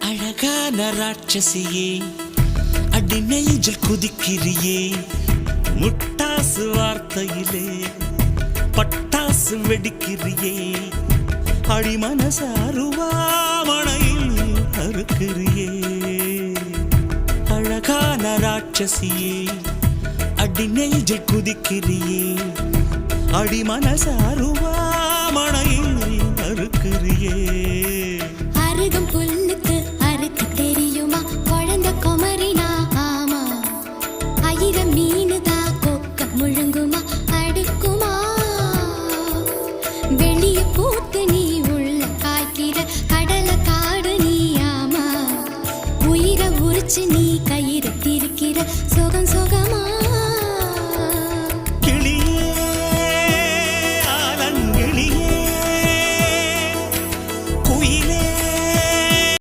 அழகான ராட்சசியே அடி நெஞ்சில் குதிக்கிறியே முட்டாசு வார்த்தையிலே பட்டாசு வெடிக்கிறியே அடி மனசு அருவாமணையில் அறுக்கிறியே அழகான ராட்சசியே அடி நெஞ்சில் குதிக்கிறியே அடி மனசு அருவாமணையில் அறுக்கிறியே அருகம் புல்லுக்கு அறுக்க தெரியுமா குழந்தை குமரினா ஆமா ஆயிரம் மீனுதா கொக்க முழுங்குமா அடுக்குமா வெளிய பூத்து நீ உள்ள காய்க்கிற கடல காடு நீ ஆமா உயிரை உரிச்சு நீ